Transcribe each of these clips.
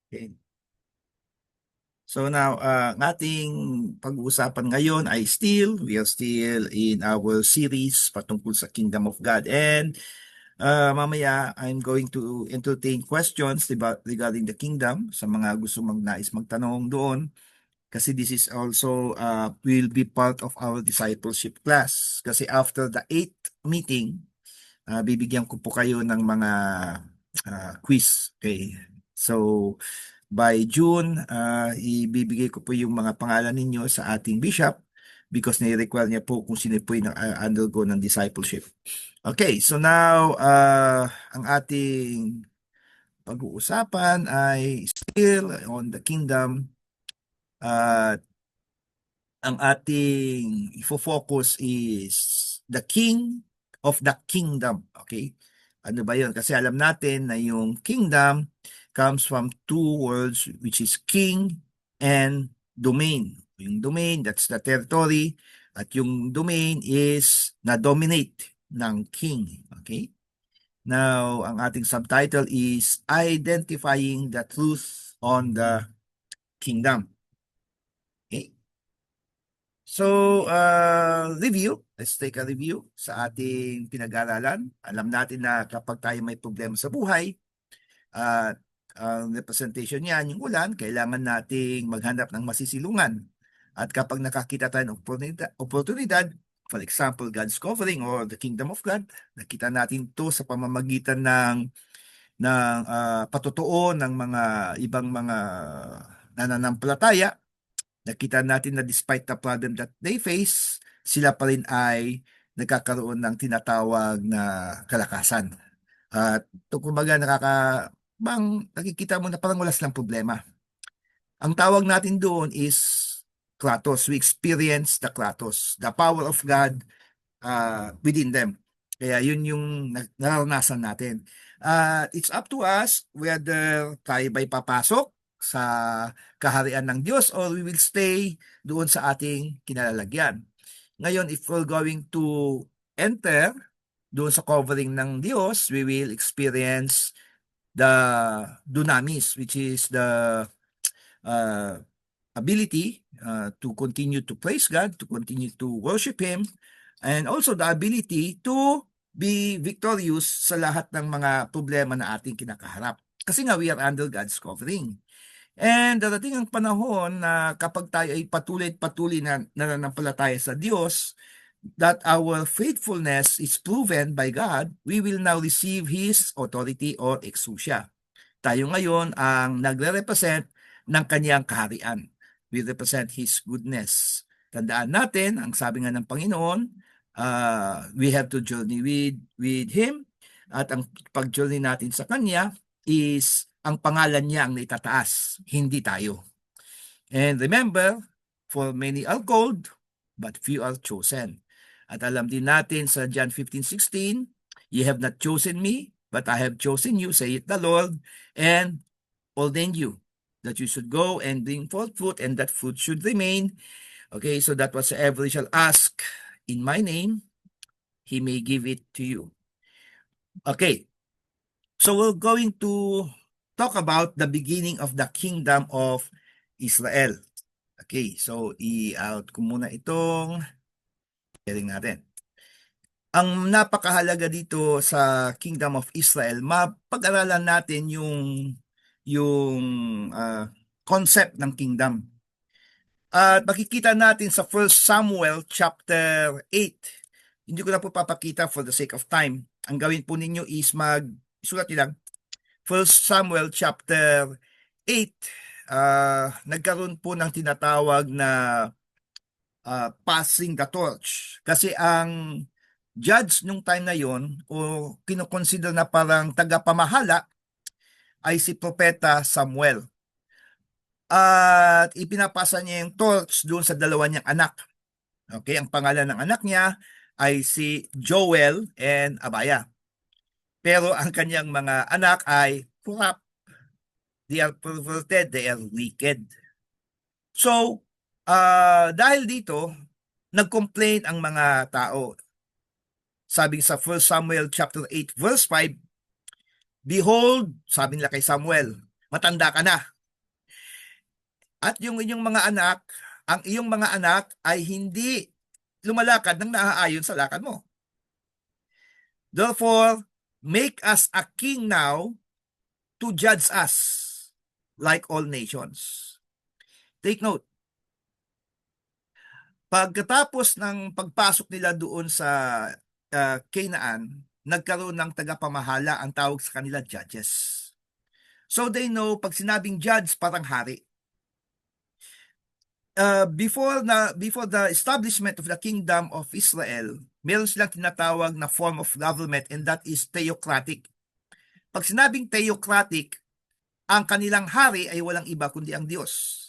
Okay. So now, ang ating pag-uusapan ngayon ay we are still in our series patungkol sa Kingdom of God. And mamaya, I'm going to entertain questions regarding the kingdom sa mga gusto nais magtanong doon. Kasi this is also will be part of our discipleship class. Kasi after the 8th meeting, bibigyan ko po kayo ng mga quiz. Okay. So, by June, ibibigay ko po yung mga pangalan ninyo sa ating bishop because nai-require niya po kung sino po yung undergo ng discipleship. Okay, so now, ang ating pag-uusapan ay still on the kingdom. Ang ating ifo-focus is the king of the kingdom. Okay? Ano ba yun? Kasi alam natin na yung kingdom comes from two words which is king and domain. Yung domain, that's the territory. At yung domain is na-dominate ng king. Okay? Now, ang ating subtitle is Identifying the Truth on the Kingdom. Okay? So, review. Let's take a review sa ating pinag-aralan. Alam natin na kapag tayo may problema sa buhay, at ang representation niyan, yung ulan, kailangan nating maghanap ng masisilungan. At kapag nakakita tayo ng oportunidad, for example, God's covering or the kingdom of God, nakita natin to sa pamamagitan ng patutuo ng mga ibang mga nananampalataya. Nakita natin na despite the problem that they face, sila pa rin ay nagkakaroon ng tinatawag na kalakasan. At kumbaga nakikita mo na parang wala silang problema. Ang tawag natin doon is Kratos. We experience the Kratos, the power of God within them. Kaya yun yung naranasan natin. It's up to us whether tayo ba'y papasok sa kaharian ng Diyos or we will stay doon sa ating kinalalagyan. Ngayon, if we're going to enter doon sa covering ng Diyos, we will experience the dunamis, which is the uh, ability to continue to praise God, to continue to worship Him, and also the ability to be victorious sa lahat ng mga problema na ating kinakaharap. Kasi nga, we are under God's covering. And darating ang panahon na kapag tayo ay patuloy na nananampalataya sa Diyos, that our faithfulness is proven by God, we will now receive His authority or exousia. Tayo ngayon ang nagre-represent ng kanyang kaharian. We represent His goodness. Tandaan natin, ang sabi nga ng Panginoon, we have to journey with Him. At ang pag-journey natin sa Kanya is ang pangalan niya ang naitataas, hindi tayo. And remember, for many are called, but few are chosen. At alam din natin sa John 15:16, ye have not chosen me, but I have chosen you, saith the Lord, and ordained you that you should go and bring forth fruit, and that fruit should remain. Okay, so that whatsoever you shall ask in my name, He may give it to you. Okay, so we're going to talk about the beginning of the kingdom of Israel. Okay, so i-out ko muna itong sharing natin. Ang napakahalaga dito sa Kingdom of Israel, mapag-aralan natin yung concept ng kingdom. At makikita natin sa 1 Samuel chapter 8. Hindi ko na po papakita for the sake of time. Ang gawin po ninyo is isulat nyo lang 1 Samuel chapter 8. Nagkaroon po ng tinatawag na passing the torch. Kasi ang judge nung time na yon o kinoconsider na parang tagapamahala ay si Propeta Samuel. At ipinapasa niya yung torch doon sa dalawa niyang anak. Okay, ang pangalan ng anak niya ay si Joel and Abaya. Pero ang kanyang mga anak ay corrupt. They are perverted, they are wicked. So, dahil dito, nag-complain ang mga tao. Sabi sa 1 Samuel chapter 8 verse 5, behold, sabi nila kay Samuel, matanda ka na. At yung inyong mga anak, ang iyong mga anak ay hindi lumalakad ng naaayon sa lakad mo. Therefore, make us a king now to judge us like all nations. Take note, pagkatapos ng pagpasok nila doon sa Canaan, nagkaroon ng tagapamahala, ang tawag sa kanila judges. So they know, pag sinabing judge, parang hari. Before the establishment of the kingdom of Israel, meron silang tinatawag na form of government, and that is theocratic. Pag sinabing theocratic, ang kanilang hari ay walang iba kundi ang Diyos.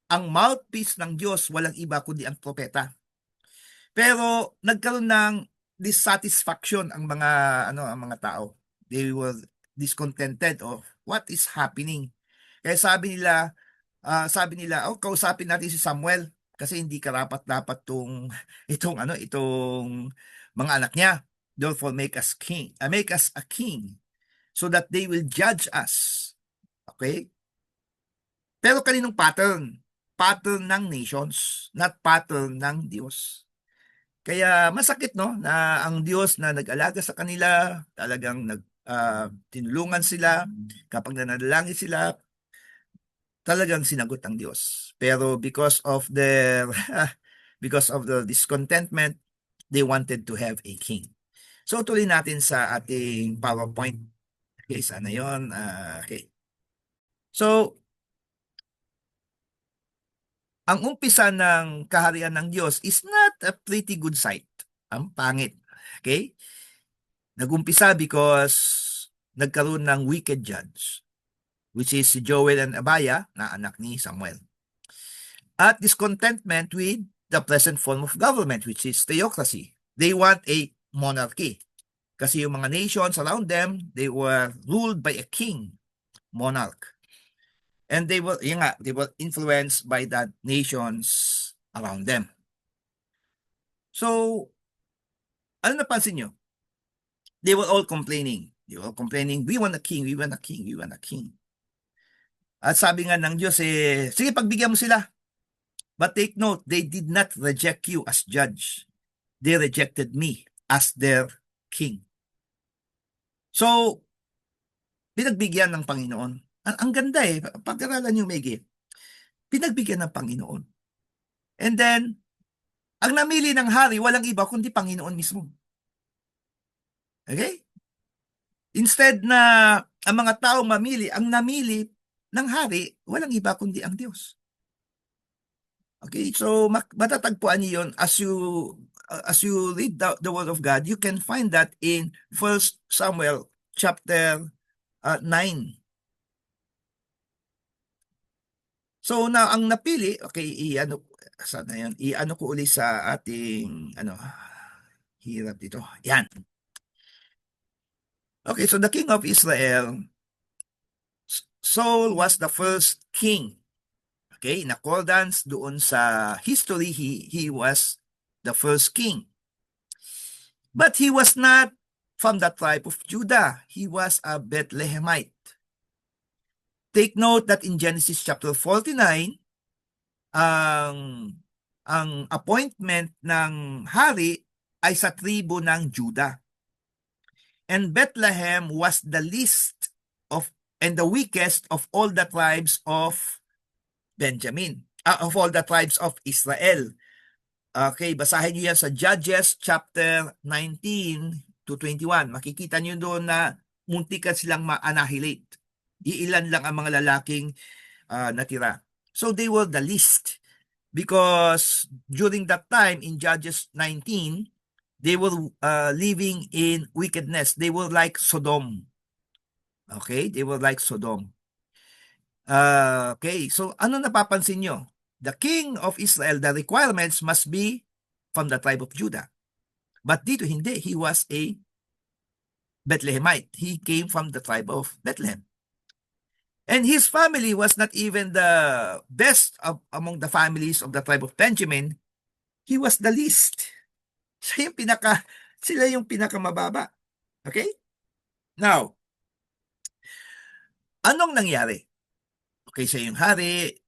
Ang mouthpiece ng Diyos walang iba kundi ang propeta. Pero nagkaroon ng dissatisfaction ang mga tao. They were discontented of what is happening. Kaya sabi nila, kausapin natin si Samuel kasi hindi karapat-dapat itong mga anak niya. Therefore make us a king so that they will judge us. Okay? Pero kaninong pattern? Pattern ng nations, not pattern ng Diyos. Kaya masakit, no, na ang Diyos na nag-alaga sa kanila, talagang tinulungan sila, kapag nanalangin sila, talagang sinagot ang Diyos. Pero because of the discontentment, they wanted to have a king. So tuloy natin sa ating PowerPoint. Okay, sana yon. Okay. So, ang umpisa ng kaharian ng Diyos is not a pretty good sight. Ang pangit. Okay? Nagumpisa because nagkaroon ng wicked judge, which is si Joel and Abaya, na anak ni Samuel. At discontentment with the present form of government, which is theocracy. They want a monarchy. Kasi yung mga nations around them, they were ruled by a king, monarch. And they were influenced by the nations around them. So, ano napansin nyo? They were all complaining. We want a king, we want a king, we want a king. At sabi nga ng Diyos, sige, pagbigyan mo sila. But take note, they did not reject you as judge. They rejected me as their king. So, pinagbigyan ng Panginoon. Ang ganda pag-aralan nyo, Megi. Pinagbigyan ng Panginoon. And then, ang namili ng hari, walang iba kundi Panginoon mismo. Okay? Instead na ang mga tao mamili, ang namili ng hari, walang iba kundi ang Diyos. Okay, so matatagpuan niyo yun as you read the Word of God. You can find that in 1 Samuel chapter 9. So na ang napili, okay, iano ko uli sa ating hirap dito. Yan. Okay, so the king of Israel, Saul was the first king. Okay, in accordance doon sa history, he was the first king. But he was not from the tribe of Judah. He was a Bethlehemite. Take note that in Genesis chapter 49, ang appointment ng hari ay sa tribo ng Judah. And Bethlehem was the least and the weakest of all the tribes of Benjamin, of all the tribes of Israel. Okay, basahin niyo yan sa Judges chapter 19 to 21. Makikita niyo doon na muntikan silang ma-annihilate. Iilan lang ang mga lalaking natira. So they were the least because during that time in Judges 19, they were living in wickedness. They were like Sodom. Okay, they were like Sodom. Okay, so ano napapansin nyo? The king of Israel, the requirements must be from the tribe of Judah. But dito hindi, he was a Bethlehemite. He came from the tribe of Bethlehem. And his family was not even the best among the families of the tribe of Benjamin. He was the least. Sila yung pinakamababa. Okay? Now, anong nangyari? Okay, siya yung hari,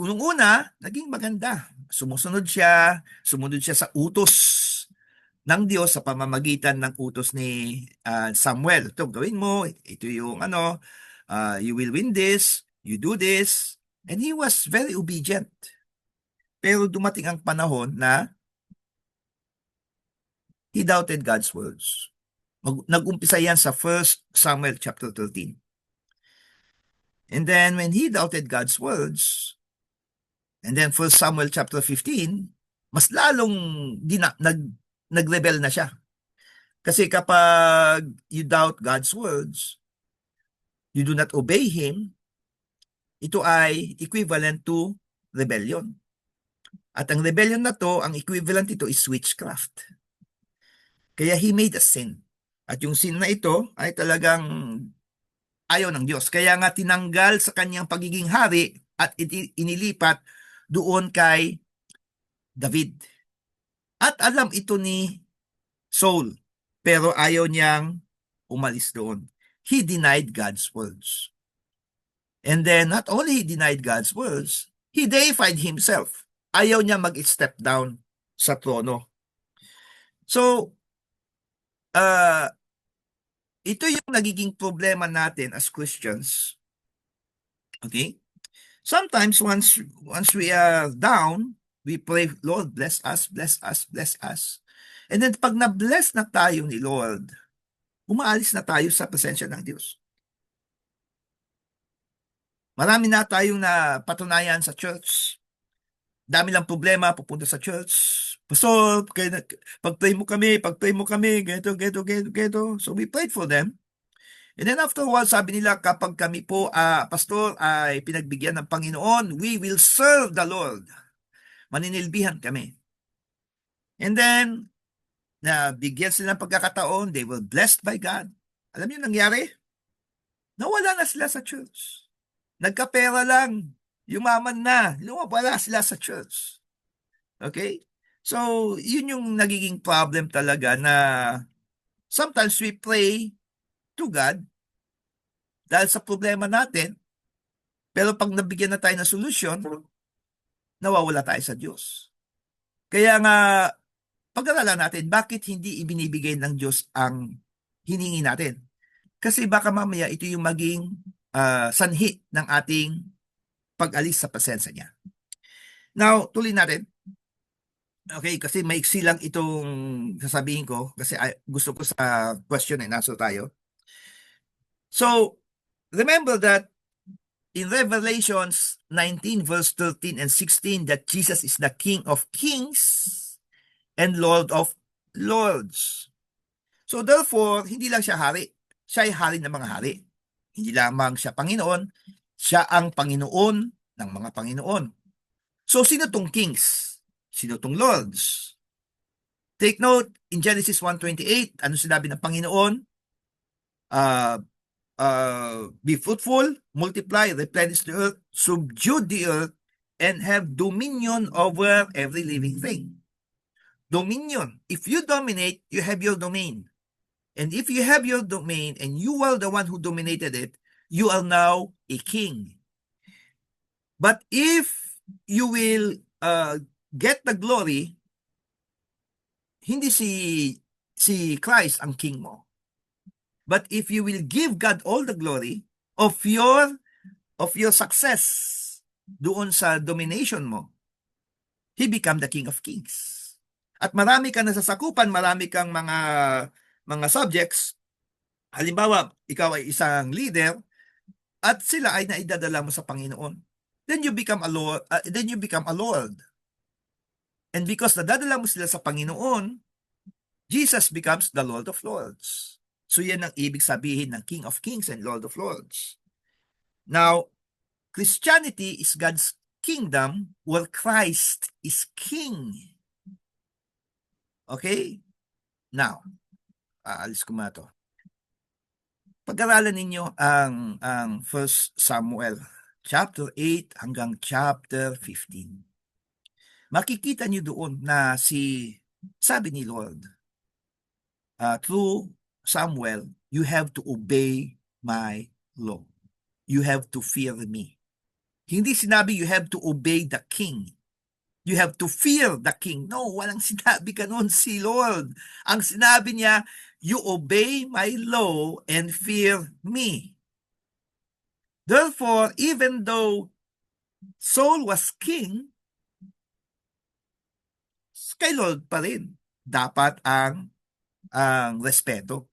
unang-una, naging maganda. Sumunod siya sa utos ng Diyos sa pamamagitan ng utos ni Samuel. Ito, gawin mo. Ito yung you will win this, you do this. And he was very obedient. Pero dumating ang panahon na he doubted God's words. Nag-umpisa yan sa 1 Samuel chapter 13. And then when he doubted God's words, and then 1 Samuel chapter 15, mas lalong nag-rebel na siya. Kasi kapag you doubt God's words, you do not obey Him, ito ay equivalent to rebellion. At ang rebellion na to, ang equivalent ito is witchcraft. Kaya he made a sin. At yung sin na ito ay talagang ayaw ng Diyos. Kaya nga tinanggal sa kanyang pagiging hari at inilipat doon kay David. At alam ito ni Saul, pero ayaw niyang umalis doon. He denied God's words. And then not only he denied God's words, he deified himself. Ayaw niya mag-step down sa trono. So, ito yung nagiging problema natin as Christians. Okay? Sometimes once we are down, we pray, Lord, bless us, bless us, bless us. And then pag na-bless na tayo ni Lord, umaalis na tayo sa presensya ng Diyos. Marami na tayong napatunayan sa church. Dami lang problema, pupunta sa church. Pastor, pag-pray mo kami, ganito. So we prayed for them. And then after a while, sabi nila, kapag kami po, Pastor, ay pinagbigyan ng Panginoon, we will serve the Lord. Maninilbihan kami. And then, bigyan sila ng pagkakataon, they were blessed by God. Alam niyo nangyari? Nawala na sila sa church. Nagkapera lang. Yumaman na. Lumabala sila sa church. Okay? So, yun yung nagiging problem talaga na sometimes we pray to God dahil sa problema natin, pero pag nabigyan na tayo ng solusyon, nawawala tayo sa Diyos. Kaya nga, pag-aralan natin, bakit hindi ibinibigay ng Diyos ang hiningi natin? Kasi baka mamaya ito yung maging sanhi ng ating pag-alis sa presensya niya. Now, tuloy natin. Okay, kasi maiksi lang itong sasabihin ko kasi gusto ko sa question and answer tayo. So, remember that in Revelations 19 verse 13 and 16 that Jesus is the King of Kings and Lord of Lords. So therefore, hindi lang siya hari. Siya ay hari ng mga hari. Hindi lamang siya Panginoon, siya ang Panginoon ng mga Panginoon. So sino tong kings? Sino tong lords? Take note, in Genesis 1:28, ano sinabi ng Panginoon? Be fruitful, multiply, replenish the earth, subdue the earth, and have dominion over every living thing. Dominion. If you dominate, you have your domain. And if you have your domain and you are the one who dominated it, you are now a king. But if you will get the glory, hindi si Christ ang king mo. But if you will give God all the glory of your success doon sa domination mo, He become the King of Kings. At marami kang nasasakupan, marami kang mga subjects. Halimbawa, ikaw ay isang leader at sila ay naidadala mo sa Panginoon. Then you become a Lord. And because nadadala mo sila sa Panginoon, Jesus becomes the Lord of Lords. So yan ang ibig sabihin ng King of Kings and Lord of Lords. Now, Christianity is God's kingdom where Christ is King. Okay? Now, aalis ko muna to. Pag-aralan ninyo ang 1 Samuel chapter 8 hanggang chapter 15. Makikita niyo doon na sabi ni Lord, through Samuel, you have to obey my law. You have to fear me. Hindi sinabi you have to obey the king. You have to fear the king. No, walang sinabi ganun si Lord. Ang sinabi niya, you obey my law and fear me. Therefore, even though Saul was king, kay Lord pa rin dapat ang respeto.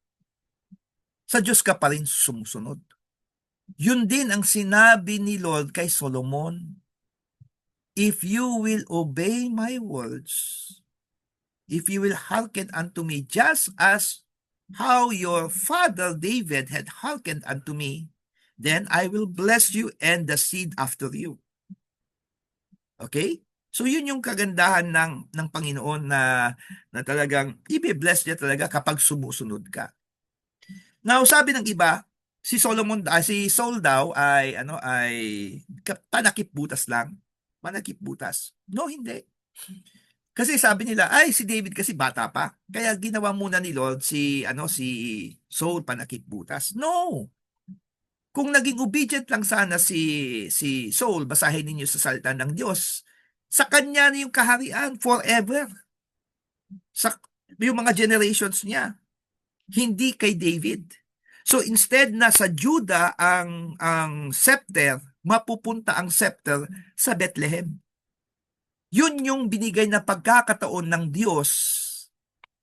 Sa Diyos ka pa rin sumusunod. Yun din ang sinabi ni Lord kay Solomon. If you will obey my words, if you will hearken unto me, just as how your father David had hearkened unto me, then I will bless you and the seed after you. Okay? So yun yung kagandahan ng Panginoon na talagang i-bless niya talaga kapag sumusunod ka. Now, sabi ng iba, si Saul daw ay panakip butas lang. Panakip butas. No, hindi. Kasi sabi nila, ay si David kasi bata pa. Kaya ginawa muna ni Lord si Saul panakip butas. No. Kung naging obedient lang sana si Saul, basahin ninyo sa salita ng Diyos, sa kanya na yung kaharian forever. Sa yung mga generations niya, hindi kay David. So instead na sa Judah ang scepter, mapupunta ang scepter sa Bethlehem. Yun yung binigay na pagkakataon ng Diyos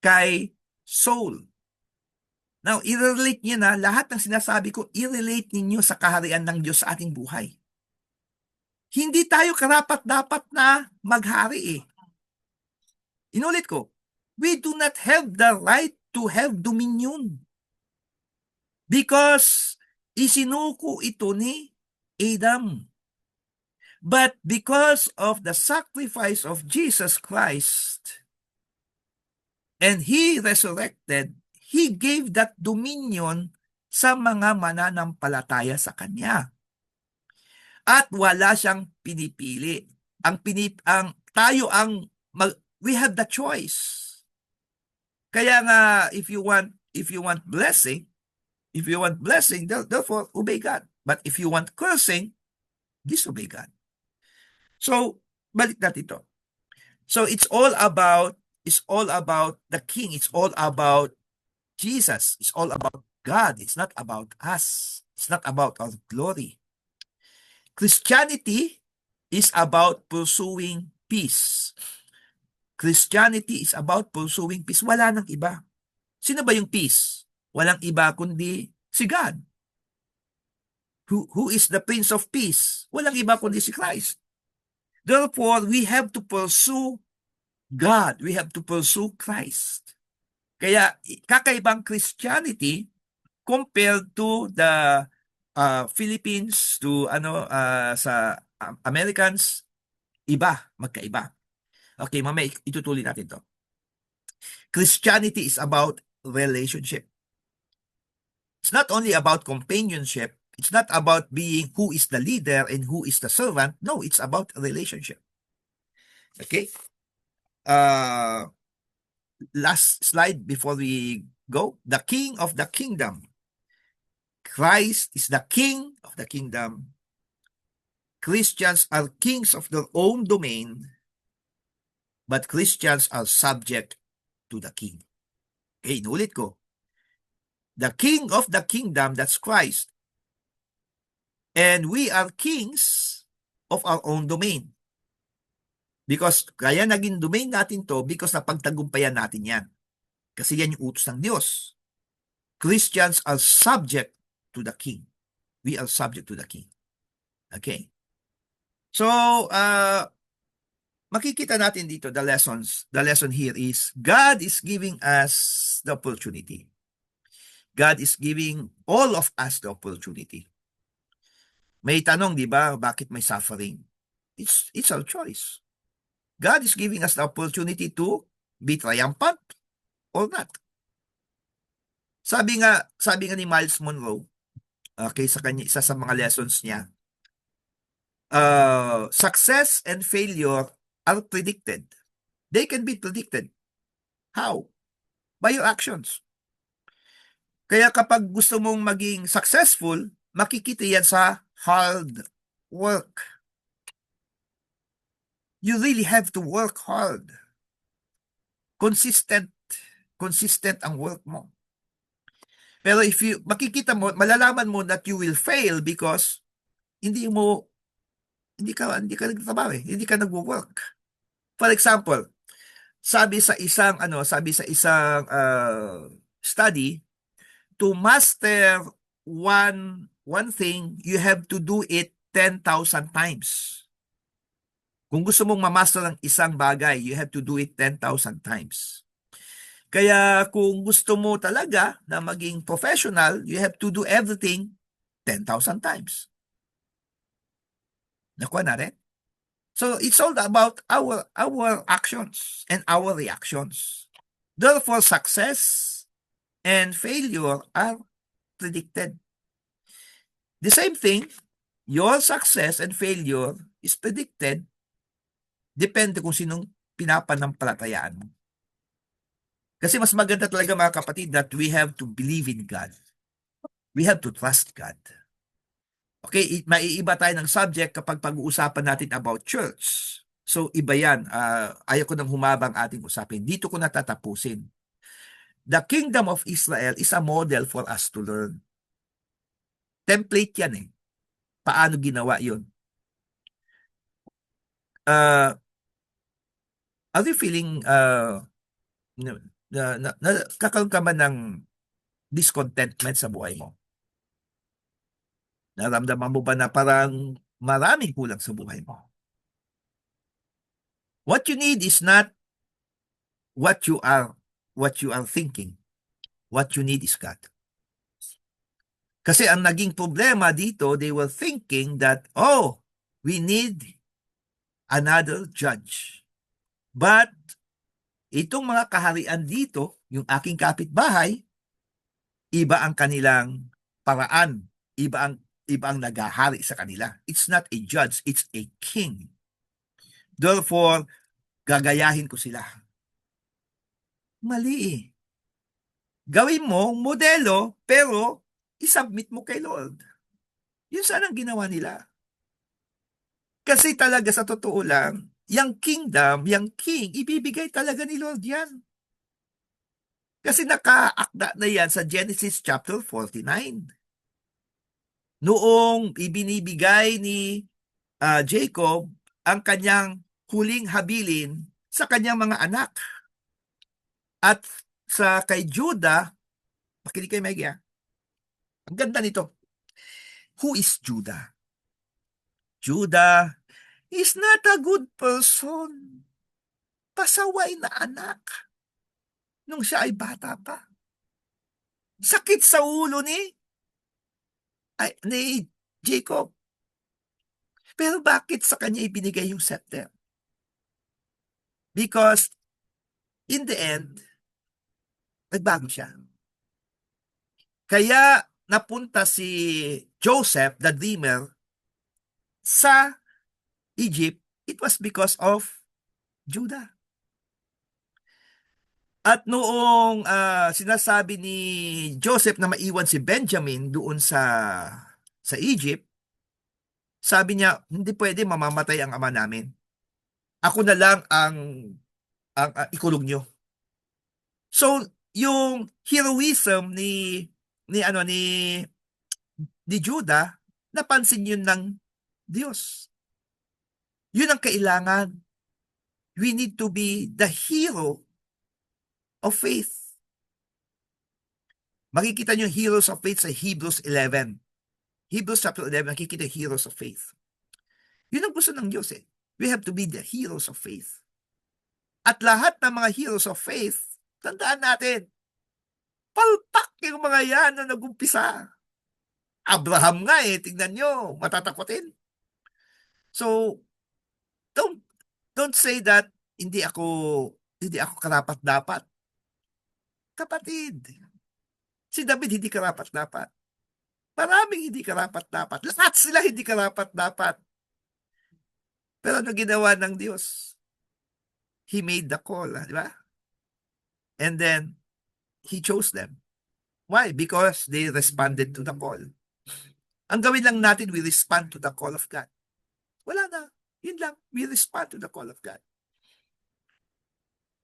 kay Saul. Now, i-relate niya na lahat ng sinasabi ko, i-relate ninyo sa kaharian ng Diyos sa ating buhay. Hindi tayo karapat-dapat na maghari eh. Inulit ko, we do not have the right to have dominion. Because isinuko ito ni Adam. But because of the sacrifice of Jesus Christ, and He resurrected, He gave that dominion sa mga mananampalataya sa Kanya. At wala siyang pinipili. We have the choice. Kaya nga, if you want blessing, therefore obey God. But if you want cursing, disobey God. So, balik natin ito. So it's all about the King. It's all about Jesus. It's all about God. It's not about us. It's not about our glory. Christianity is about pursuing peace. Christianity is about pursuing peace. Wala nang iba. Sino ba yung peace? Walang iba kundi si God. Who is the Prince of Peace? Walang iba kundi si Christ. Therefore, we have to pursue God. We have to pursue Christ. Kaya kakaibang Christianity compared to the Philippines, to sa Americans, magkaiba. Okay, mamaya itutuloy natin to. Christianity is about relationship. It's not only about companionship. It's not about being who is the leader and who is the servant. No, it's about relationship. Okay? Last slide before we go. The King of the Kingdom. Christ is the King of the Kingdom. Christians are kings of their own domain, but Christians are subject to the King. Okay, inulit ko. The King of the Kingdom, that's Christ. And we are kings of our own domain. Because kaya naging domain natin to because napagtagumpayan natin yan. Kasi yan yung utos ng Diyos. Christians are subject to the King. We are subject to the King. Okay. So, makikita natin dito the lessons. The lesson here is God is giving us the opportunity. God is giving all of us the opportunity. May tanong, di ba, bakit may suffering? It's our choice. God is giving us the opportunity to be triumphant or not. Sabi nga ni Miles Monroe, okay, sa kanya, isa sa mga lessons niya, success and failure are predicted. They can be predicted. How? By your actions. Kaya kapag gusto mong maging successful, makikita yan sa hard work. You really have to work hard. Consistent. Consistent ang work mo. Pero if you, makikita mo, malalaman mo that you will fail because hindi mo, hindi ka nagtatrabaho eh. Hindi ka nagwo-work. For example, sabi sa isang study, to master one thing, you have to do it 10,000 times. Kung gusto mong ma-master ng isang bagay, you have to do it 10,000 times. Kaya kung gusto mo talaga na maging professional, you have to do everything 10,000 times. Nakuha na rin? So it's all about our actions and our reactions. Therefore, success and failure are predicted. The same thing, your success and failure is predicted. Depende kung sinong pinapanampalatayaan mo. Kasi mas maganda talaga mga kapatid that we have to believe in God. We have to trust God. Okay, maiiba tayo ng subject kapag pag-uusapan natin about church. So iba yan. Ayaw ko nang humabang ating usapin. Dito ko natatapusin. The kingdom of Israel is a model for us to learn. Template yan eh. Paano ginawa yun? Are you feeling kakaroon ka ba ng discontentment sa buhay mo? Naramdaman mo ba na parang maraming kulang sa buhay mo? What you need is not what you are thinking. What you need is God. Kasi ang naging problema dito, they were thinking that, we need another judge. But itong mga kaharian dito, yung aking kapitbahay, iba ang kanilang paraan. Iba ang nagahari sa kanila. It's not a judge, it's a king. Therefore, gagayahin ko sila. Mali eh. Gawin mo modelo, pero isubmit mo kay Lord. Yun sana ang ginawa nila. Kasi talaga sa totoo lang, yung kingdom, yung king, ibibigay talaga ni Lord yan. Kasi nakaakda na yan sa Genesis chapter 49. Noong ibinibigay ni Jacob ang kanyang huling habilin sa kanyang mga anak. At sa kay Judah, makinig kayo Maggie. Ang ganda nito. Who is Judah? Judah is not a good person. Pasaway na anak nung siya ay bata pa. Sakit sa ulo ni Jacob. Pero bakit sa kanya ibinigay yung scepter? Because in the end, nagbago siya. Kaya napunta si Joseph, the dreamer, sa Egypt. It was because of Judah. At noong sinasabi ni Joseph na maiwan si Benjamin doon sa Egypt, sabi niya, hindi pwede, mamamatay ang ama namin. Ako na lang ang ikulong nyo. So, yung heroism ni Judah, napansin yun ng Diyos. Yun ang kailangan. We need to be the hero of faith. Makikita nyo heroes of faith sa Hebrews 11. Hebrews chapter 11, nakikita heroes of faith. Yun ang gusto ng Diyos eh. We have to be the heroes of faith. At lahat ng mga heroes of faith, tandaan natin, palpak yung mga yan na nag-umpisa. Abraham nga eh, tingnan nyo, matatakotin. So, don't say that hindi ako karapat-dapat. Kapatid, si David hindi karapat-dapat. Maraming hindi karapat-dapat. Lahat sila hindi karapat-dapat. Pero ano ginawa ng Diyos? He made the call, di ba? And then, He chose them. Why? Because they responded to the call. Ang gawin lang natin, we respond to the call of God. Wala na. Yun lang, we respond to the call of God.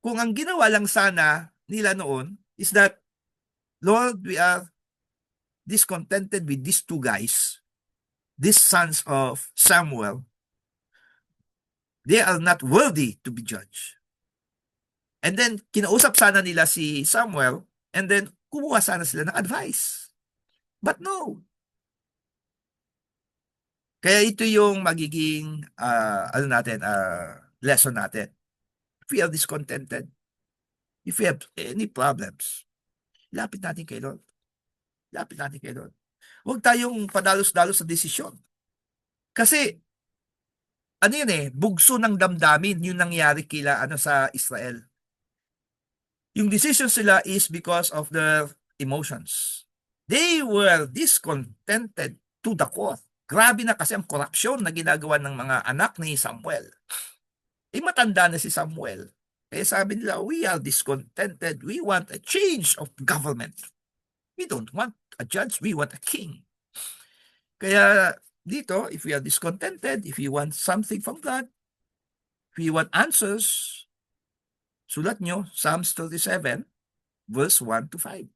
Kung ang ginawa lang sana nila noon is that, Lord, we are discontented with these two guys, these sons of Samuel. They are not worthy to be judged. And then, kinausap sana nila si Samuel, and then, kumuha sana sila ng advice. But no. Kaya ito yung magiging, lesson natin. If we are discontented, if we have any problems, lapit natin kay Lord. Lapit natin kay Lord. Huwag tayong padalos-dalos sa desisyon. Kasi, ano yun bugso ng damdamin yung nangyari kila sa Israel. Yung decision sila is because of their emotions. They were discontented to the core. Grabe na kasi ang korupsyon na ginagawa ng mga anak ni Samuel. Matanda na si Samuel. Kaya sabi nila, we are discontented. We want a change of government. We don't want a judge. We want a king. Kaya dito, if we are discontented, if you want something from God, if you want answers, sulat nyo, Psalms 37, verse 1 to 5.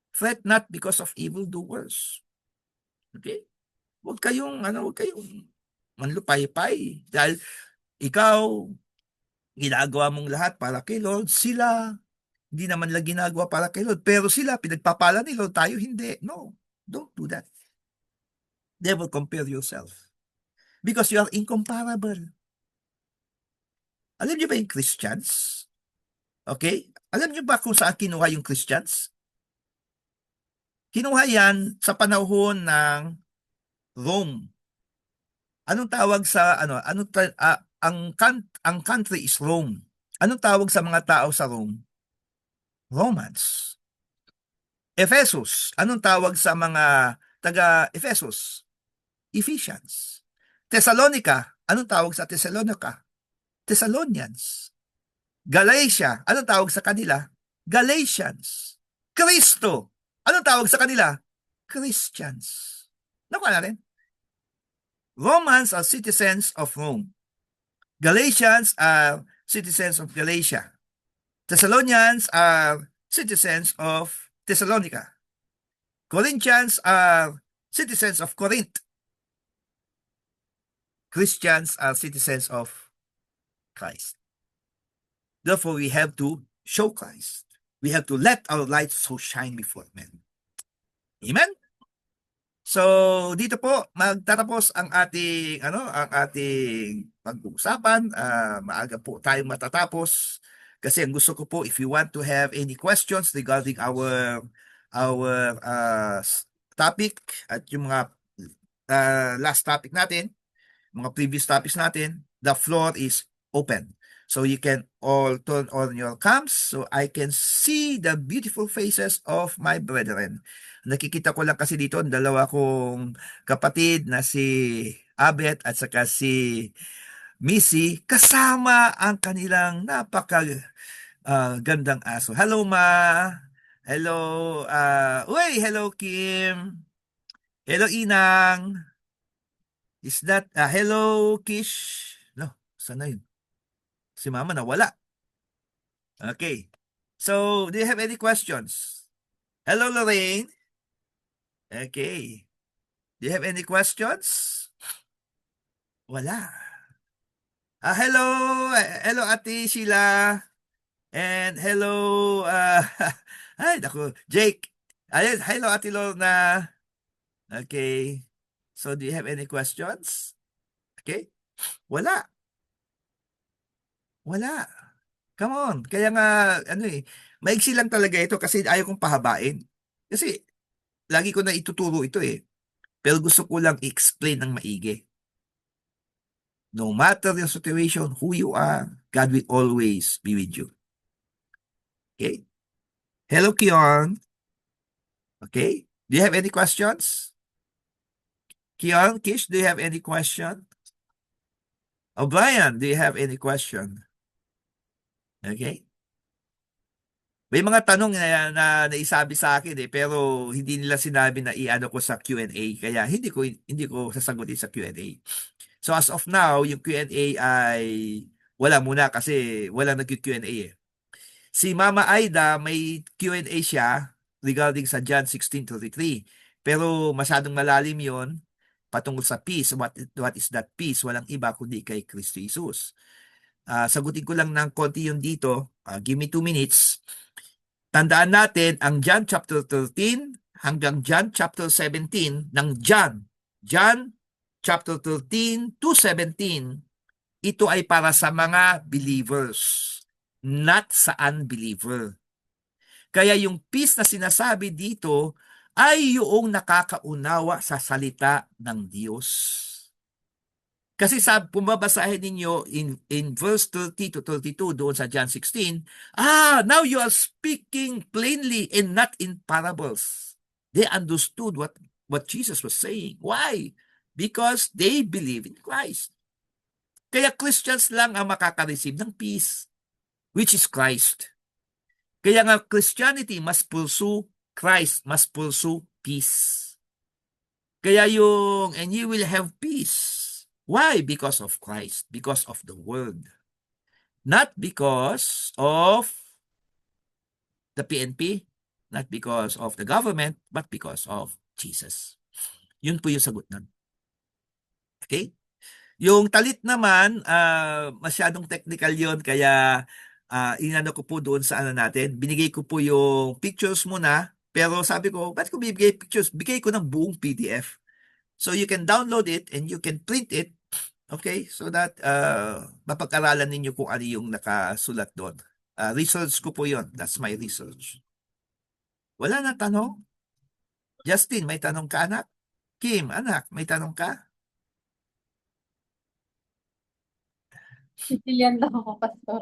Fret not because of evildoers. Okay? Huwag kayong manlupay-pay. Dahil ikaw, ginagawa mong lahat para kay Lord. Sila, hindi naman lang ginagawa para kay Lord. Pero sila, pinagpapala ni Lord, tayo hindi. No, don't do that. Never compare yourself. Because you are incomparable. Alam niyo ba yung Christians? Okay? Alam niyo ba kung saan kinuha yung Christians? Kinuha yan sa panahon ng Rome. Anong tawag sa ang country is Rome. Anong tawag sa mga tao sa Rome? Romans. Ephesus. Anong tawag sa mga taga Ephesus? Ephesians. Thessalonica. Anong tawag sa Thessalonica? Thessalonians. Galatia. Anong tawag sa kanila? Galatians. Kristo. Anong tawag sa kanila? Christians. Nakuha natin? Romans are citizens of Rome. Galatians are citizens of Galatia. Thessalonians are citizens of Thessalonica. Corinthians are citizens of Corinth. Christians are citizens of Christ. Therefore, we have to show Christ. We have to let our light so shine before men. Amen? So, dito po magtatapos ang ating pag-uusapan. Maaga po tayong matatapos kasi ang gusto ko po, if you want to have any questions regarding our topic at yung mga last topic natin, mga previous topics natin, the floor is open. So you can all turn on your cams so I can see the beautiful faces of my brethren. Nakikita ko lang kasi dito ang dalawa kong kapatid na si Abet at saka si Missy kasama ang kanilang gandang aso. Hello ma. Hello hello Kim. Hello Inang. Is that hello Kish? No, sana yun. Si Mama nawala. Okay. So, do you have any questions? Hello, Lorraine. Okay. Do you have any questions? Wala. Hello. Hello, Ate Sheila. And hello, ay, naku, Jake. Ayun, hello, Ate Lorna. Okay. So, do you have any questions? Okay. Wala. Wala. Come on. Kaya nga, maiksi lang talaga ito kasi ayaw kong pahabain. Kasi, lagi ko na ituturo ito Pero gusto ko lang i-explain ng maigi. No matter the situation, who you are, God will always be with you. Okay? Hello, Kion. Okay? Do you have any questions? Kion, Kish, do you have any question? O'Brien, do you have any question? Okay? May mga tanong na naisabi sa akin pero hindi nila sinabi na iano ko sa Q&A kaya hindi ko sasagutin sa Q&A. So as of now, yung Q&A ay wala muna kasi wala nag-Q&A eh. Si Mama Aida, may Q&A siya regarding sa John 16:33. Pero masyadong malalim yon patungkol sa peace. What is that peace? Walang iba kundi kay Kristo Jesus. Sagutin ko lang ng konti yun dito. Give me 2 minutes. Tandaan natin ang John chapter 13 hanggang John chapter 17 ng John. John chapter 13 to 17, ito ay para sa mga believers, not sa unbeliever. Kaya yung peace na sinasabi dito ay yung nakakaunawa sa salita ng Diyos. Kasi kung babasahin ninyo in verse 30 to 32 doon sa John 16, now you are speaking plainly and not in parables. They understood what Jesus was saying. Why? Because they believe in Christ. Kaya Christians lang ang makaka-receive ng peace, which is Christ. Kaya nga Christianity must pursue Christ, must pursue peace. Kaya and you will have peace. Why? Because of Christ, because of the Word. Not because of the PNP, not because of the government, but because of Jesus. Yun po yung sagot nun. Okay? Yung talit naman, masyadong technical yon kaya inano ko po doon sa ano natin. Binigay ko po yung pictures muna, pero sabi ko, ba't ko bibigay pictures? Bigay ko ng buong PDF. So you can download it and you can print it, okay? So that mapag-aralan ninyo kung ano yung nakasulat doon. Research ko po yon. That's my research. Wala na tanong? Justin, may tanong ka anak? Kim, anak, may tanong ka? Sicilian daw ako, Pastor.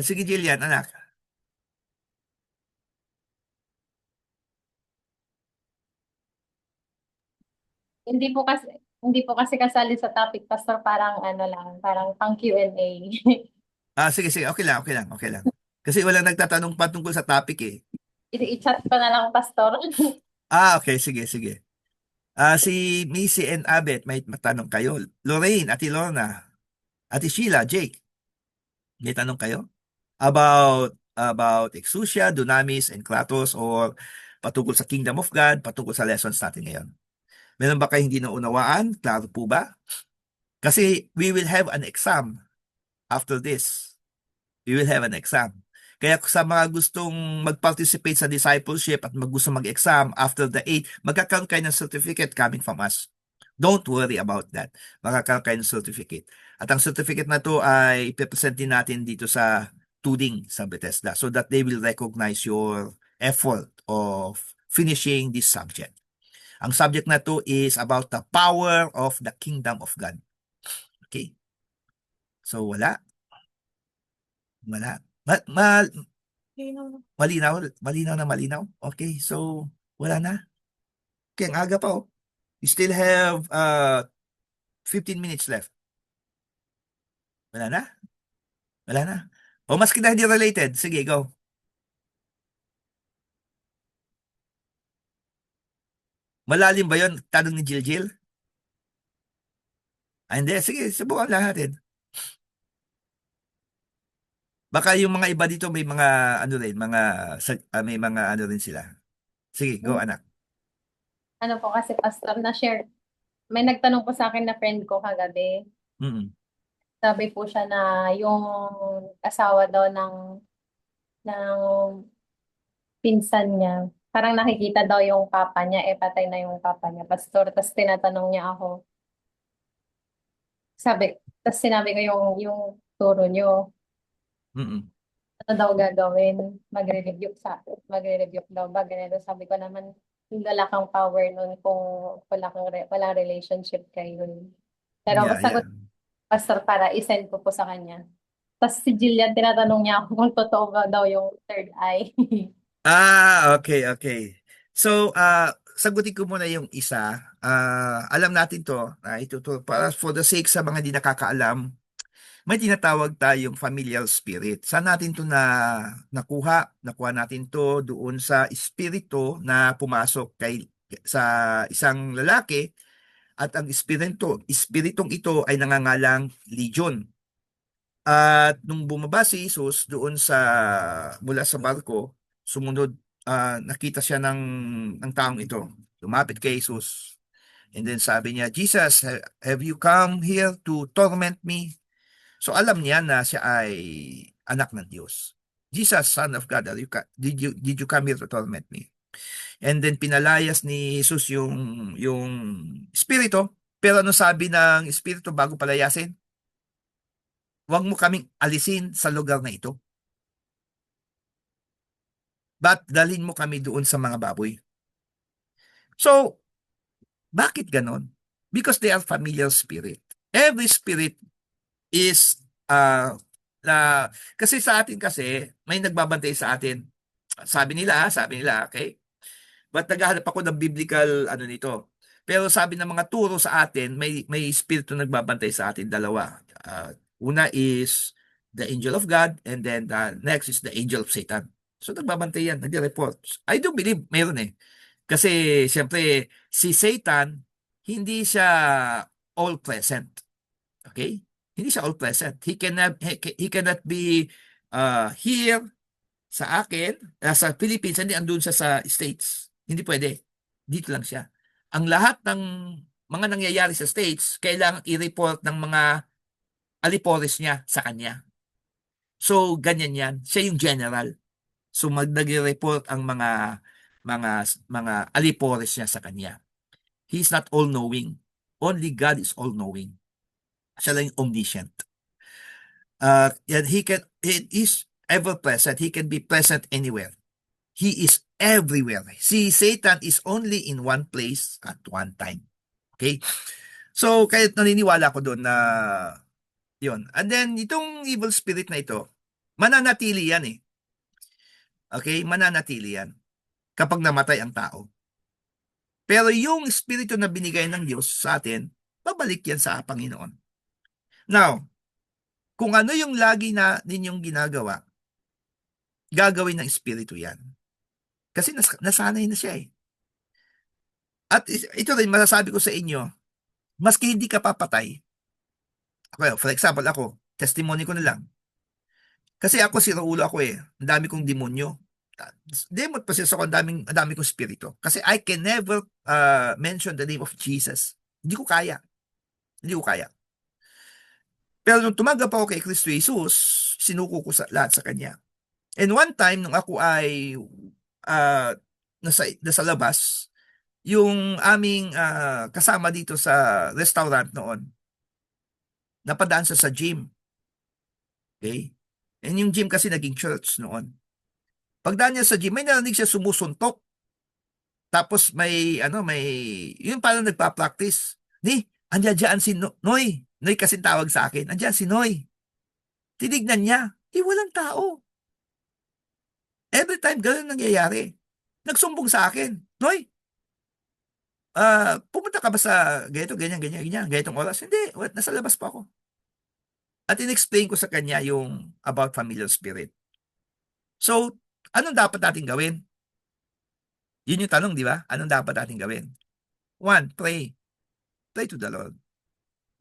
Sige Jillian, anak. Hindi po kasi kasali sa topic, Pastor, parang ano lang, parang pang Q&A. Sige, sige. Okay lang, okay lang, okay lang. Kasi walang nagtatanong patungkol sa topic eh. I-chat ko na lang, Pastor. Okay, sige, sige. Si Missy and Abet, may matanong kayo. Lorraine, Ate Lorna, Ate Sheila, Jake, may tanong kayo? About exousia, dunamis, and kratos, or patungkol sa Kingdom of God, patungkol sa lessons natin ngayon. Meron ba kayo hindi naunawaan? Klaro po ba? Kasi we will have an exam after this. We will have an exam. Kaya sa mga gustong mag-participate sa discipleship at gusto mag-exam after the 8, magkakaroon kayo ng certificate coming from us. Don't worry about that. Magkakaroon kayo ng certificate. At ang certificate na to ay ipipresent din natin dito sa tuning sa Bethesda so that they will recognize your effort of finishing this subject. Ang subject na to is about the power of the kingdom of God. Okay? So wala. Wala. Malinaw, malinaw na malinaw. Okay, so wala na. Okay, ang aga pa oh. You still have 15 minutes left. Wala na? Wala na. O maski na hindi related, sige, go. Malalim ba yon? Tanong ni Jill Jill? Hindi, sige, subukan lang natin. Baka yung mga iba dito may mga ano rin, may mga ano rin sila. Sige, go anak. Ano po kasi, Pastor, na-share. May nagtanong po sa akin na friend ko kagabi. Mm. Sabi po siya na yung asawa daw ng pinsan niya, parang nakikita daw yung papa niya, patay na yung papa niya, Pastor. Tapos tinatanong niya ako, tapos sinabi ko yung turo niyo, Mm. ano daw gagawin? Magre-review daw ba? Ganito. Sabi ko naman, wala kang power nun kung walang relationship kayo. Pero Yeah, yeah. sagot, Pastor, para isend ko po sa kanya. Tapos si Jillian, tinatanong niya ako kung totoo ba daw yung third eye. Okay, okay. So, sagutin ko muna yung isa. Alam natin to, para for the sake sa mga di nakakaalam, may tinatawag tayong familial spirit. Saan natin to nakuha? Nakuha natin to doon sa espiritu na pumasok sa isang lalaki At ang espiritong ito ay nangangalang Legion. At nung bumaba si Jesus doon mula sa barko, sumunod, nakita siya ng taong ito. Lumapit kay Jesus. And then sabi niya, Jesus, have you come here to torment me? So alam niya na siya ay anak ng Diyos. Jesus, Son of God, did you come here to torment me? And then pinalayas ni Jesus yung espiritu. Pero ano sabi ng espiritu bago palayasin? Huwag mo kaming alisin sa lugar na ito. But dalhin mo kami doon sa mga baboy. So, bakit ganon? Because they are familiar spirit. Every spirit is na kasi sa atin kasi may nagbabantay sa atin. Sabi nila, okay? But naghahanap ako ng biblical ano nito. Pero sabi ng mga turo sa atin, may espiritu nagbabantay sa atin, dalawa. Una is the angel of God, and then the next is the angel of Satan. So nagbabantay yan, nagre-report. I do believe mayroon eh. Kasi siyempre si Satan hindi siya all present. Okay? Hindi siya all present. He cannot be here sa akin, sa Philippines, hindi andun siya sa States. Hindi pwede. Dito lang siya. Ang lahat ng mga nangyayari sa States, kailangan i-report ng mga alipores niya sa kanya. So, ganyan yan. Siya yung general. So, nag-report ang mga mga alipores niya sa kanya. He's not all-knowing. Only God is all-knowing. Siya lang yung omniscient. And he is ever present. He can be present anywhere. He is everywhere. Si Satan is only in one place at one time. Okay? So, kahit naniniwala ko doon na yun. And then, itong evil spirit na ito, mananatili yan eh. Okay? Mananatili yan kapag namatay ang tao. Pero yung espiritu na binigay ng Diyos sa atin, babalik yan sa Panginoon. Now, kung ano yung lagi na ninyong ginagawa, gagawin ng espiritu yan. Kasi nasanay na siya eh. At ito rin masasabi ko sa inyo, maski hindi ka papatay. Well, for example, ako, testimony ko na lang. Kasi ako si Raulo ako eh. Ang dami kong demonyo. Demon pa siya ako, ang dami kong spirito. Kasi I can never mention the name of Jesus. Hindi ko kaya. Hindi ko kaya. Pero nung tumanggap ako kay Kristo Jesus, sinuko ko lahat sa Kanya. And one time, nung ako ay nasa labas, yung aming kasama dito sa restaurant noon, napadaan sa gym. Okay? And yung gym kasi naging church noon. Pagdaan niya sa gym, may narinig siya sumusuntok. Tapos yung parang nagpa-practice. Andiyan dyan si Noy. Noy kasi tawag sa akin. Andiyan si Noy. Tinignan niya. Walang tao. Every time ganun nangyayari. Nagsumbong sa akin. Noy, pumunta ka ba sa ganito, ganyan, ganitong oras? Hindi, nasa labas pa ako. At in-explain ko sa kanya yung about familiar spirit. So, anong dapat natin gawin? Yun yung tanong, di ba? Anong dapat natin gawin? One, pray. Pray to the Lord.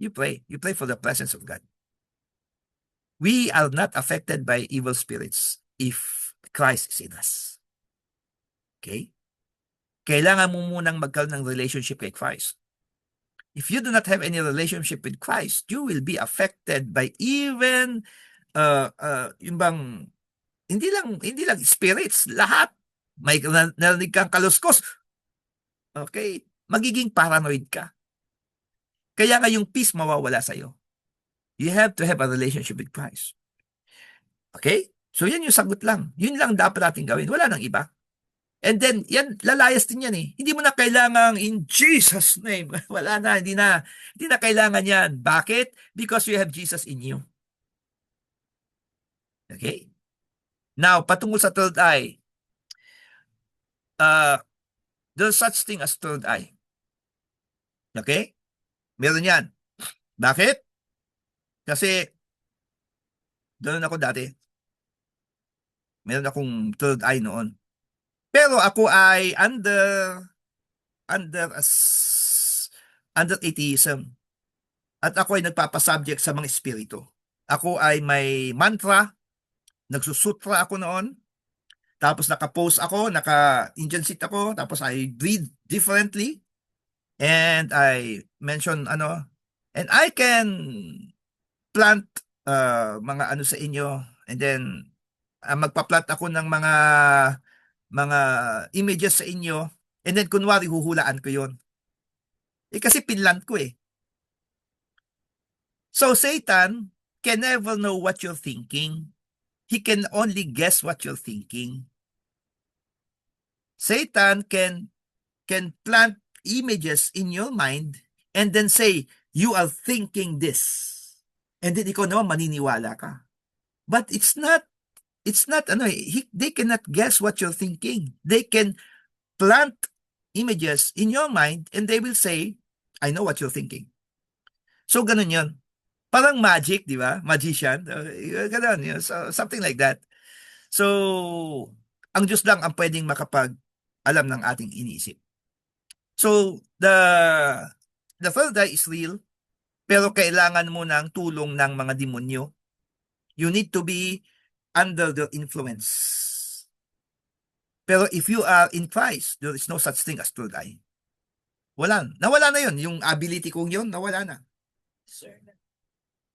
You pray. You pray for the presence of God. We are not affected by evil spirits if Christ is in us. Okay? Kailangan mo munang magkaroon ng relationship kay Christ. If you do not have any relationship with Christ, you will be affected by even yung bang hindi lang spirits, lahat. May narinig kang kaluskos. Okay? Magiging paranoid ka. Kaya nga yung peace mawawala sa'yo. You have to have a relationship with Christ. Okay? So yan yung sagot lang. Yun lang dapat natin gawin. Wala nang iba. And then, yan, lalayas din yan eh. Hindi mo na kailangan in Jesus' name. Wala na, hindi na kailangan yan. Bakit? Because you have Jesus in you. Okay? Now, patungkol sa third eye. There's such thing as third eye. Okay? Meron yan. Bakit? Kasi, doon ako dati. Meron akong third eye noon. Pero ako ay under under atheism. At ako ay nagpapasubject sa mga espiritu. Ako ay may mantra, nagsusutra ako noon, tapos naka-pose ako, naka-Indian sit ako, tapos I breathe differently, and I mention and I can plant mga ano sa inyo, and then magpa-plant ako ng mga images sa inyo, and then kunwari huhulaan ko yon. Kasi pinlant ko eh. So Satan can never know what you're thinking. He can only guess what you're thinking. Satan can plant images in your mind and then say, you are thinking this. And then ikaw naman maniniwala ka. But it's not they cannot guess what you're thinking. They can plant images in your mind and they will say, I know what you're thinking. So ganun yun. Parang magic, di ba? Magician. Ganun yun. So, something like that. So, ang Diyos lang ang pwedeng makapag-alam ng ating iniisip. So, the third eye is real, pero kailangan mo ng tulong ng mga demonyo. You need to be under the influence. Pero if you are in Christ, there is no such thing as third eye. Nawala na yun. Yung ability kong yun, nawala na.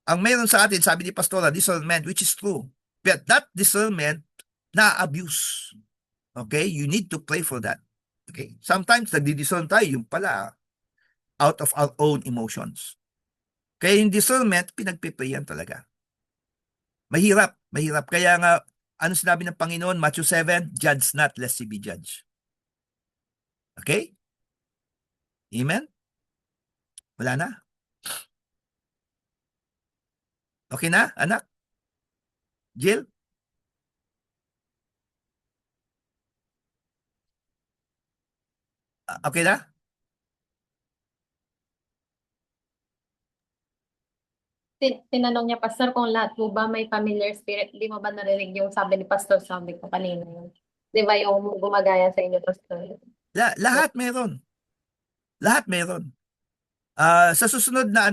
Ang meron sa atin, sabi ni Pastora, discernment, which is true. But that discernment, na-abuse. Okay? You need to pray for that. Okay? Sometimes, nagdi-discern tayo, yung pala, out of our own emotions. Kaya yung discernment, pinagpiprayan talaga. Mahirap. Kaya nga, ano sinabi ng Panginoon, Matthew 7, judge not, lest ye be judged. Okay? Amen? Wala na? Okay na, anak? Jill? Okay na? Tinanong niya, Pastor, kung lahat mo ba may familiar spirit, di mo ba narinig yung sabi ni Pastor, sabi ko kanina yun. Di ba yung gumagaya sa inyo, Pastor? Lahat meron. Lahat meron. Sa susunod na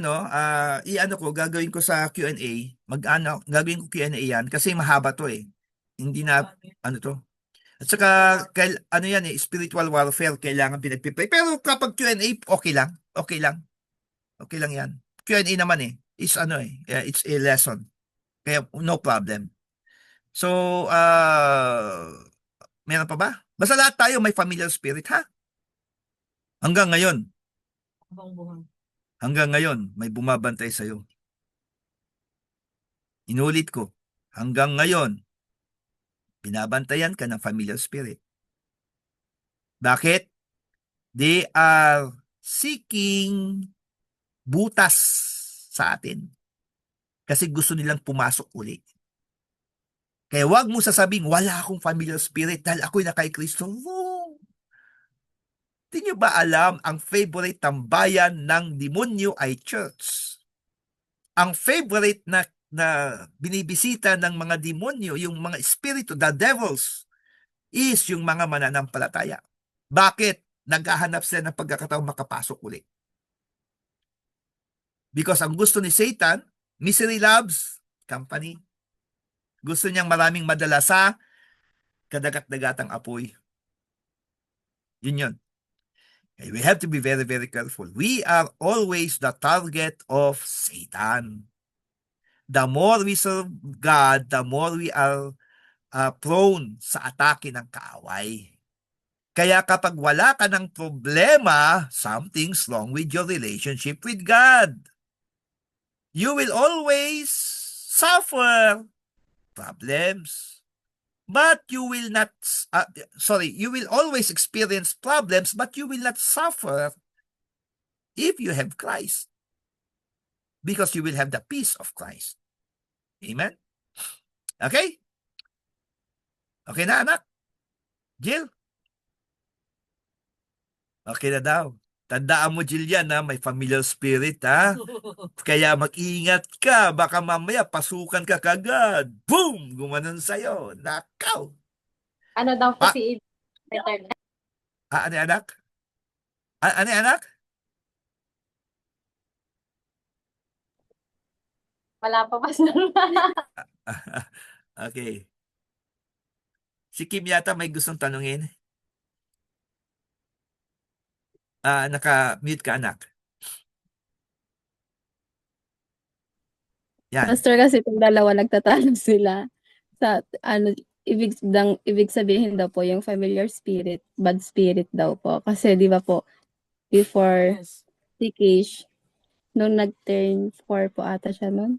gagawin ko sa Q&A, gagawin ko Q&A yan kasi mahaba to eh. Hindi na, ano to. At saka, yan eh, spiritual warfare, kailangan pinagpipray. Pero kapag Q&A, okay lang. Okay lang. Okay lang yan. Q&A naman eh, is it's a lesson. Kaya no problem. So, meron pa ba? Basta lahat tayo may familiar spirit, ha? Hanggang ngayon. Hanggang ngayon, may bumabantay sa'yo. Inulit ko, hanggang ngayon, binabantayan ka ng familiar spirit. Bakit? They are seeking butas sa atin. Kasi gusto nilang pumasok uli. Kaya wag mo sasabing, wala akong familiar spirit dahil ako'y na kay Kristo. Wrong. Di nyo ba alam, ang favorite tambayan ng demonyo ay church? Ang favorite na binibisita ng mga demonyo, yung mga espiritu, the devils, is yung mga mananampalataya. Bakit? Naghahanap sila ng pagkakataong makapasok ulit. Because ang gusto ni Satan, misery loves company. Gusto niyang maraming madala sa kadagat-dagatang apoy. Yun yun. We have to be very, very careful. We are always the target of Satan. The more we serve God, the more we are prone sa atake ng kaaway. Kaya kapag wala ka ng problema, something's wrong with your relationship with God. You will always suffer problems. But you will not, you will always experience problems, but you will not suffer if you have Christ. Because you will have the peace of Christ. Amen? Okay? Okay na, anak? Jill? Okay na daw. Tandaan mo, Jill, yan, ha? May familiar spirit, ha? Kaya mag-ingat ka. Baka mamaya pasukan ka kagad. Boom! Gumanon sa'yo. Nakaw! Ano daw po si Peter? Ano, anak? Ano, anak? Wala pa, Pastor. Okay. Si Kim yata may gustong tanungin. Naka-mute ka, anak. Yan. Pastor, kasi itong dalawa nagtatalo sila sa ano, ibig sabihin daw po yung familiar spirit, bad spirit daw po. Kasi 'di ba po before si Kish nung nag-turn 4 po ata siya nun.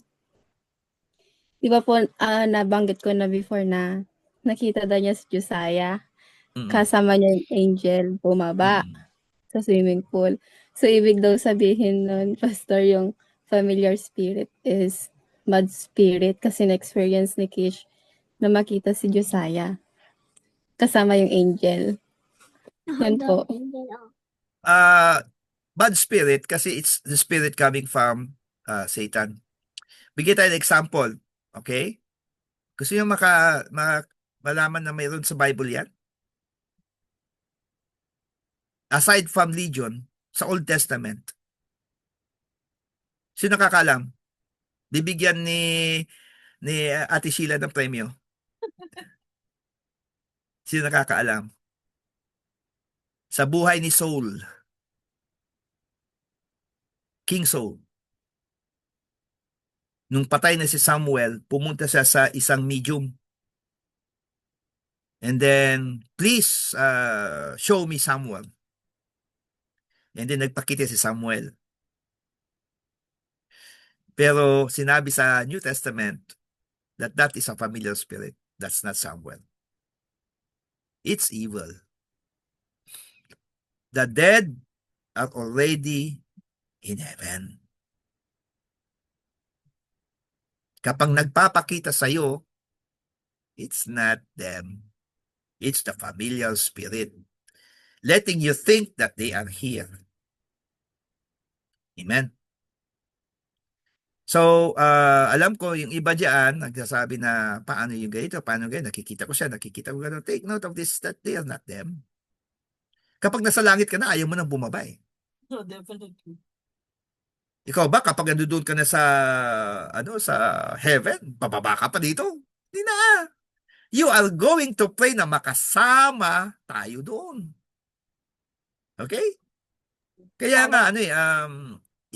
'Di ba po nabanggit ko na before na nakita daw niya si Josiah Mm-mm. kasama niya yung angel bumaba Mm-mm. sa swimming pool. So ibig daw sabihin nun, Pastor, yung familiar spirit is bad spirit kasi na-experience ni Kish na makita si Josiah kasama yung angel. Yun po. Uh, Bad spirit kasi it's the spirit coming from Satan. Bigyan tayo ng example. Okay? Gusto nyo malaman na mayroon sa Bible yan? Aside from Legion, sa Old Testament, sino nakakaalam? Bibigyan ni Ate Sheila ng premyo. Sino nakakaalam? Sa buhay ni Saul, King Saul. Nung patay na si Samuel, pumunta siya sa isang medium. And then, please show me Samuel. And then nagpakita si Samuel. Pero sinabi sa New Testament that that is a familiar spirit. That's not Samuel. It's evil. The dead are already in heaven. Kapag nagpapakita sa iyo, it's not them. It's the familiar spirit, letting you think that they are here. Amen? So, alam ko, yung iba dyan, nagsasabi na, paano yung ganito, paano ganito, nakikita ko siya, nakikita ko gano'n. Take note of this, that they are not them. Kapag nasa langit ka na, ayaw mo nang bumaba eh. No, definitely. Ikaw ba, kapag nandoon ka na sa, sa heaven, bababa ka pa dito? Hindi na. You are going to pray na makasama tayo doon. Okay? Kaya nga,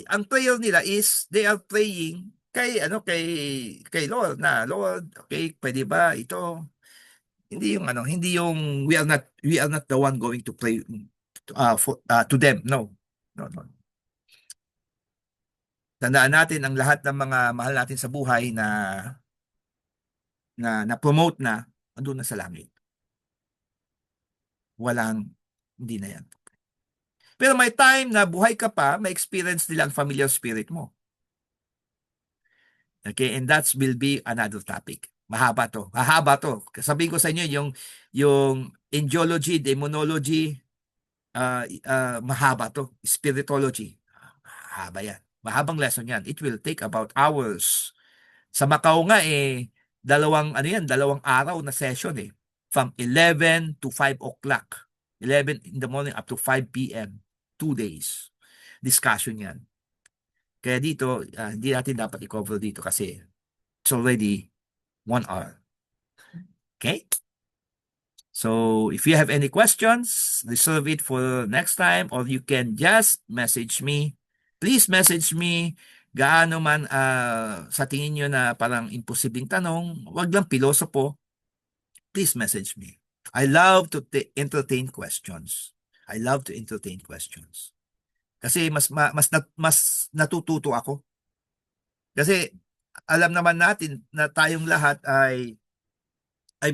ang prayer nila is, they are praying kay Lord na, Lord, okay, pwede ba ito? Hindi yung we are not the one going to pray to them. No. No, no. Tandaan natin ang lahat ng mga mahal natin sa buhay na promote na andun na sa langit. Hindi na yan. Pero may time na buhay ka pa, may experience nila ang familiar spirit mo. Okay, and that will be another topic. Mahaba to. Sabihin ko sa inyo yung angelology, demonology, mahaba to. Spiritology. Mahaba yan. Mahabang lesson yan. It will take about hours. Sa Macau nga dalawang araw na session From 11 to 5 o'clock. 11 in the morning up to 5 p.m. 2 days. Discussion yan. Kaya dito, hindi natin dapat i-cover dito kasi it's already 1 hour. Okay? So, if you have any questions, reserve it for next time or you can just message me. Please message me gaano man sa tingin nyo na parang imposibleng tanong, wag lang pilosopo. Please message me. I love to entertain questions. I love to entertain questions. Kasi mas natututo ako. Kasi alam naman natin na tayong lahat ay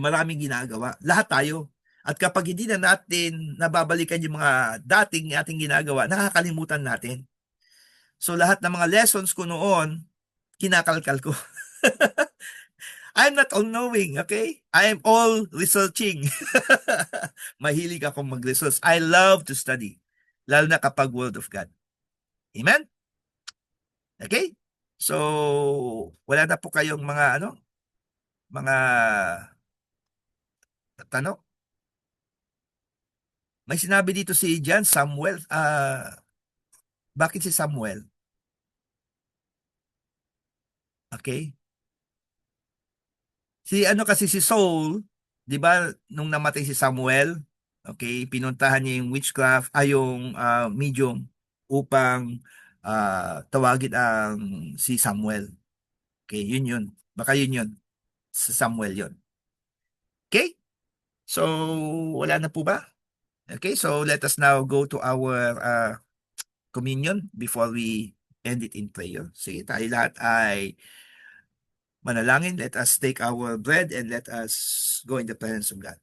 maraming ginagawa. Lahat tayo. At kapag hindi na natin nababalikan yung mga dating ating ginagawa, nakakalimutan natin. So lahat ng mga lessons ko noon, kinakalkal ko. I'm not all-knowing, okay? I am all researching. Mahilig akong mag-research. I love to study. Lalo na kapag Word of God. Amen? Okay? So, wala na po kayong mga tanong? May sinabi dito si John Samuel. Bakit si Samuel? Okay? Si Saul, 'di ba, nung namatay si Samuel, okay, pinuntahan niya yung witchcraft, yung medium upang tawagin ang si Samuel. Okay, yun yun. Baka yun yun. Sa Samuel yun. Okay? So, wala na po ba? Okay, so let us now go to our communion before we end it in prayer. Sige, tayo lahat ay manalangin. Let us take our bread and let us go in the presence of God.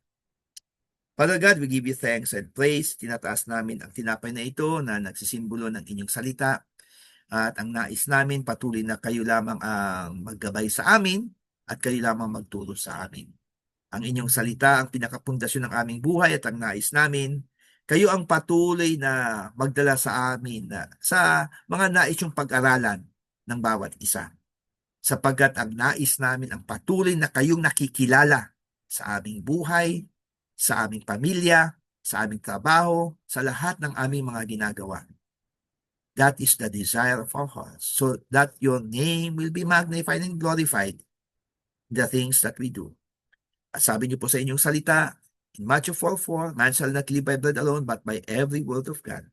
Father God, we give you thanks and praise. Tinataas namin ang tinapay na ito na nagsisimbolo ng inyong salita. At ang nais namin, patuloy na kayo lamang ang maggabay sa amin at kayo lamang magturo sa amin. Ang inyong salita ang pinakapundasyon ng aming buhay at ang nais namin, kayo ang patuloy na magdala sa amin sa mga nais yung pag-aralan ng bawat isa. Sapagkat ang nais namin ang patuloy na kayong nakikilala sa aming buhay, sa aming pamilya, sa aming trabaho, sa lahat ng aming mga ginagawa. That is the desire of our hearts, so that your name will be magnified and glorified in the things that we do. At sabi niyo po sa inyong salita, in Matthew 4:4, man shall not live by bread alone, but by every word of God.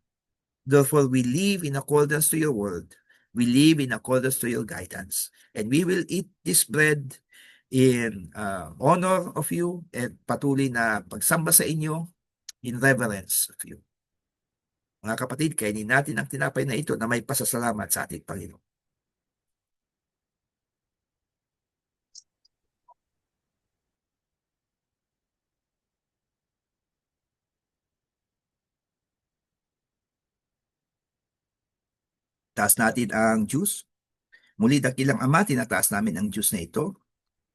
Therefore, we live in accordance to your word. We live in accordance to your guidance. And we will eat this bread in honor of you and patuloy na pagsamba sa inyo in reverence of you. Mga kapatid, kainin natin ang tinapay na ito na may pasasalamat sa ating Panginoon. Taas natin ang juice. Muli, dakilang Ama, tinataas namin ang juice na ito.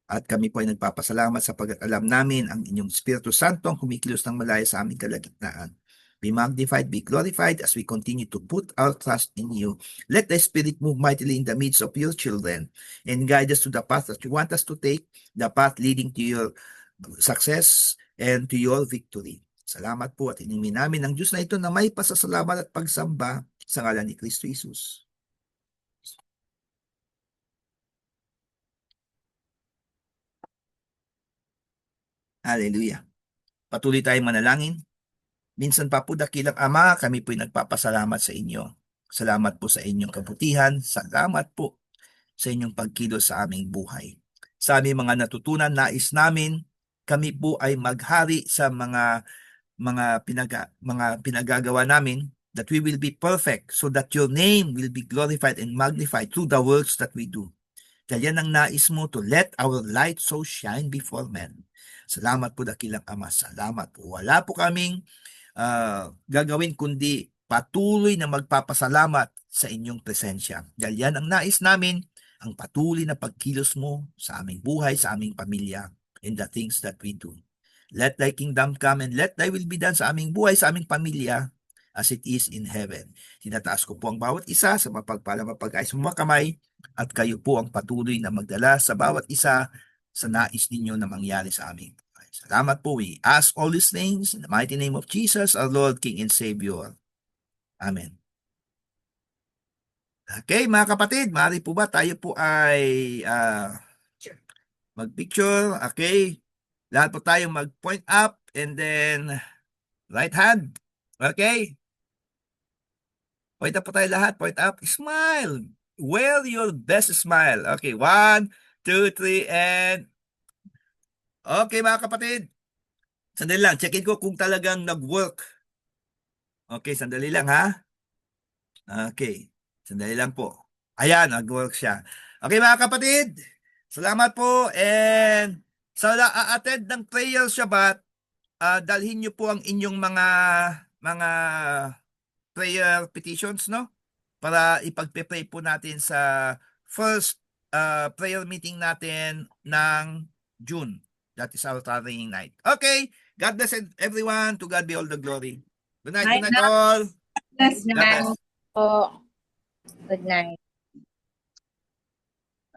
At kami po ay nagpapasalamat sapagkat alam namin ang inyong Espiritu Santo ang kumikilos ng malaya sa aming kalagitnaan. Be magnified, be glorified as we continue to put our trust in you. Let the Spirit move mightily in the midst of your children and guide us to the path that you want us to take, the path leading to your success and to your victory. Salamat po at inimin namin ang Diyos na ito na may pasasalamat at pagsamba sa ngalan ni Kristo Jesus. Hallelujah. Patuloy tayong manalangin. Minsan pa po, dakilang Ama, kami po'y nagpapasalamat sa inyo. Salamat po sa inyong kabutihan. Salamat po sa inyong pagkilos sa aming buhay. Sa aming mga natutunan, nais namin, kami po ay maghari sa mga pinagagawa namin, that we will be perfect so that your name will be glorified and magnified through the works that we do. Dahil yan ang nais mo, to let our light so shine before men. Salamat po, dakilang Ama. Salamat po. Wala po kaming gagawin kundi patuloy na magpapasalamat sa inyong presensya. Dahil yan ang nais namin, ang patuloy na pagkilos mo sa aming buhay, sa aming pamilya, and the things that we do. Let thy kingdom come and let thy will be done sa aming buhay, sa aming pamilya, as it is in heaven. Tinataas ko po ang bawat isa sa mapagpalang mapag-ayos mga kamay, at kayo po ang patuloy na magdala sa bawat isa sa nais ninyo na mangyari sa amin. Salamat po. We ask all these things in the mighty name of Jesus, our Lord, King, and Savior. Amen. Okay, mga kapatid, maaari po ba tayo po ay mag-picture? Okay. Lahat po tayo mag-point up and then right hand. Okay. Point up po tayo lahat. Point up. Smile. Wear your best smile. Okay, 1, 2, 3, and okay, mga kapatid. Sandali lang. Check-in ko kung talagang nag-work. Okay, sandali lang ha. Okay, sandali lang po. Ayan, nag-work siya. Okay, mga kapatid. Salamat po. And sa attend ng prayer Shabbat, dalhin niyo po ang inyong mga prayer petitions, no? Para ipagpe-pray po natin sa first prayer meeting natin ng June. That is our traveling night. Okay. God bless everyone. To God be all the glory. Good night. Good night all. Yes, God bless. po. Good night.